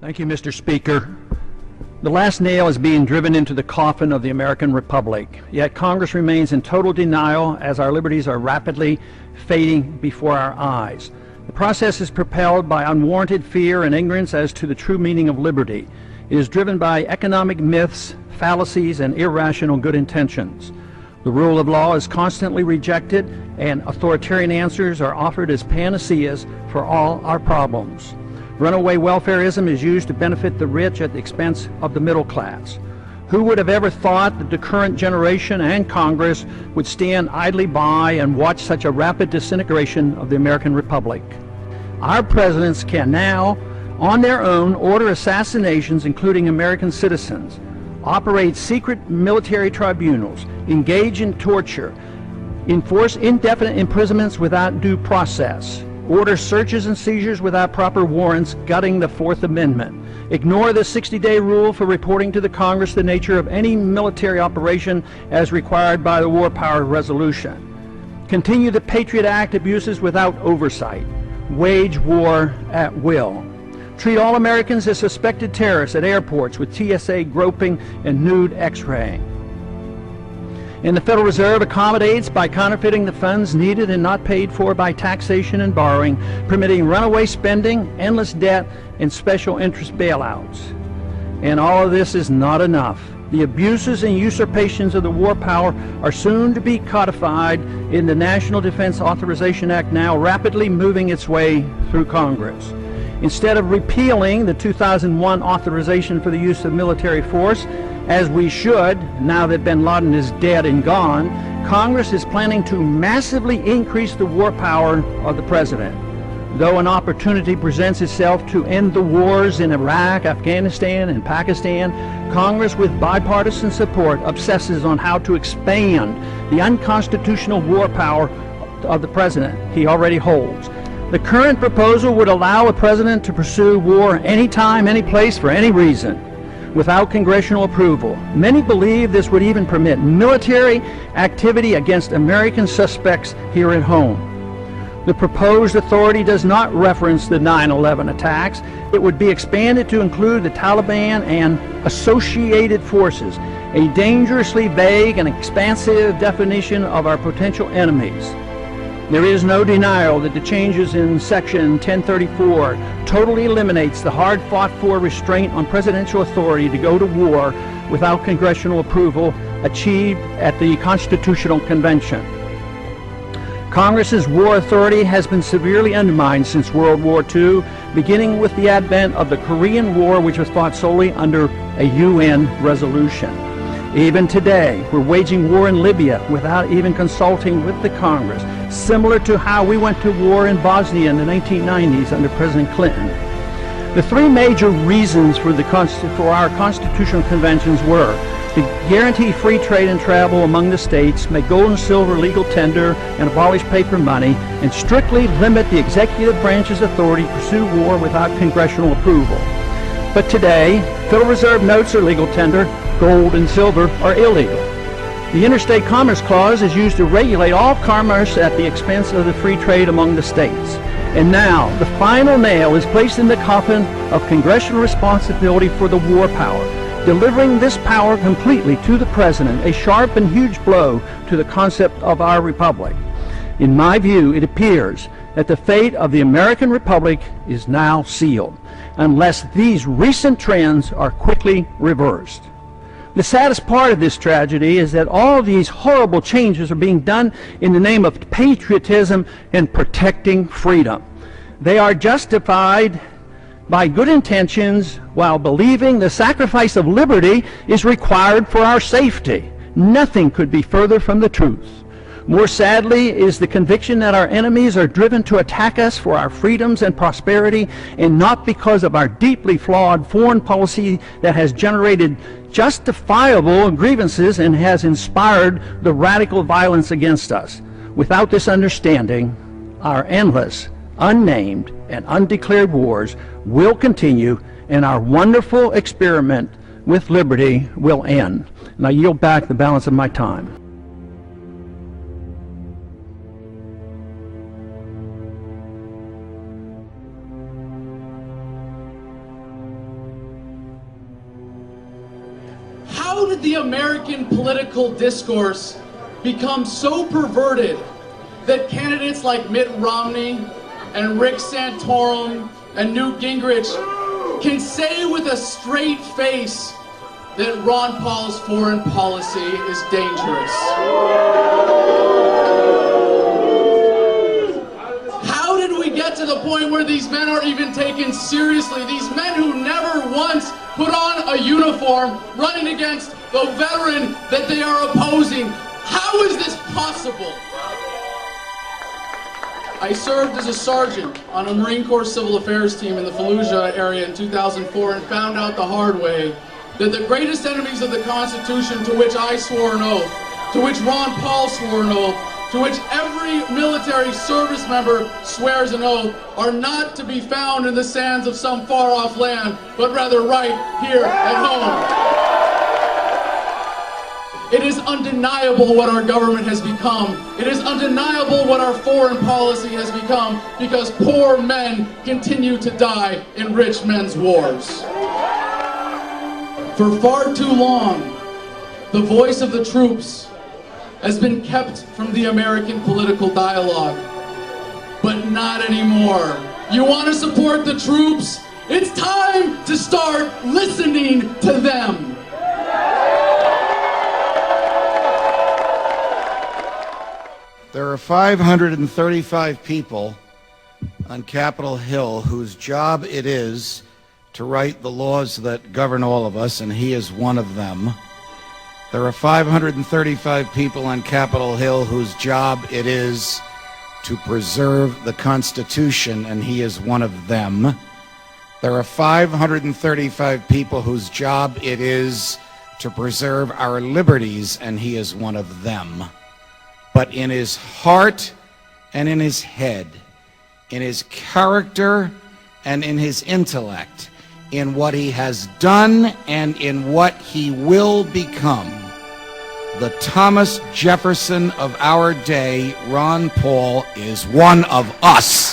Thank you, Mr. Speaker. The last nail is being driven into the coffin of the American Republic, yet Congress remains in total denial as our liberties are rapidly fading before our eyes. The process is propelled by unwarranted fear and ignorance as to the true meaning of liberty. It is driven by economic myths, fallacies, and irrational good intentions. The rule of law is constantly rejected, and authoritarian answers are offered as panaceas for all our problems. Runaway welfareism is used to benefit the rich at the expense of the middle class. Who would have ever thought that the current generation and Congress would stand idly by and watch such a rapid disintegration of the American Republic? Our presidents can now, on their own, order assassinations, including American citizens, operate secret military tribunals, engage in torture, enforce indefinite imprisonments without due process, order searches and seizures without proper warrants, gutting the Fourth Amendment, ignore the 60-day rule for reporting to the Congress the nature of any military operation as required by the War Powers Resolution, continue the Patriot Act abuses without oversight, wage war at will, treat all Americans as suspected terrorists at airports with TSA groping and nude x-raying. And the Federal Reserve accommodates by counterfeiting the funds needed and not paid for by taxation and borrowing, permitting runaway spending, endless debt, and special interest bailouts. And all of this is not enough. The abuses and usurpations of the war power are soon to be codified in the National Defense Authorization Act, now rapidly moving its way through Congress. Instead of repealing the 2001 authorization for the use of military force, as we should, now that bin Laden is dead and gone, Congress is planning to massively increase the war power of the president. Though an opportunity presents itself to end the wars in Iraq, Afghanistan, and Pakistan, Congress, with bipartisan support, obsesses on how to expand the unconstitutional war power of the president he already holds. The current proposal would allow a president to pursue war anytime, any place, for any reason, without congressional approval. Many believe this would even permit military activity against American suspects here at home. The proposed authority does not reference the 9/11 attacks. It would be expanded to include the Taliban and associated forces, a dangerously vague and expansive definition of our potential enemies. There is no denial that the changes in Section 1034 totally eliminates the hard-fought-for restraint on presidential authority to go to war without congressional approval achieved at the Constitutional Convention. Congress's war authority has been severely undermined since World War II, beginning with the advent of the Korean War, which was fought solely under a UN resolution. Even today, we're waging war in Libya without even consulting with the Congress, similar to how we went to war in Bosnia in the 1990s under President Clinton. The three major reasons for our constitutional conventions were to guarantee free trade and travel among the states, make gold and silver legal tender, and abolish paper money, and strictly limit the executive branch's authority to pursue war without congressional approval. But today, Federal Reserve notes are legal tender, gold and silver are illegal. The Interstate Commerce Clause is used to regulate all commerce at the expense of the free trade among the states. And now, the final nail is placed in the coffin of congressional responsibility for the war power, delivering this power completely to the president, a sharp and huge blow to the concept of our republic. In my view, it appears that the fate of the American Republic is now sealed, unless these recent trends are quickly reversed. The saddest part of this tragedy is that all these horrible changes are being done in the name of patriotism and protecting freedom. They are justified by good intentions while believing the sacrifice of liberty is required for our safety. Nothing could be further from the truth. More sadly is the conviction that our enemies are driven to attack us for our freedoms and prosperity, and not because of our deeply flawed foreign policy that has generated justifiable grievances and has inspired the radical violence against us. Without this understanding, our endless, unnamed, and undeclared wars will continue, and our wonderful experiment with liberty will end. And I yield back the balance of my time. How did the American political discourse become so perverted that candidates like Mitt Romney and Rick Santorum and Newt Gingrich can say with a straight face that Ron Paul's foreign policy is dangerous? How did we get to the point where these men aren't even taken seriously? These men who never once put on a uniform running against the veteran that they are opposing. How is this possible? I served as a sergeant on a Marine Corps Civil Affairs team in the Fallujah area in 2004 and found out the hard way that the greatest enemies of the Constitution, to which I swore an oath, to which Ron Paul swore an oath, to which every military service member swears an oath, are not to be found in the sands of some far-off land, but rather right here at home. It is undeniable what our government has become. It is undeniable what our foreign policy has become, because poor men continue to die in rich men's wars. For far too long, the voice of the troops has been kept from the American political dialogue. But not anymore. You want to support the troops? It's time to start listening to them. There are 535 people on Capitol Hill whose job it is to write the laws that govern all of us, and he is one of them. There are 535 people on Capitol Hill whose job it is to preserve the Constitution, and he is one of them. There are 535 people whose job it is to preserve our liberties, and he is one of them. But in his heart and in his head, in his character and in his intellect, in what he has done and in what he will become, the Thomas Jefferson of our day, Ron Paul, is one of us.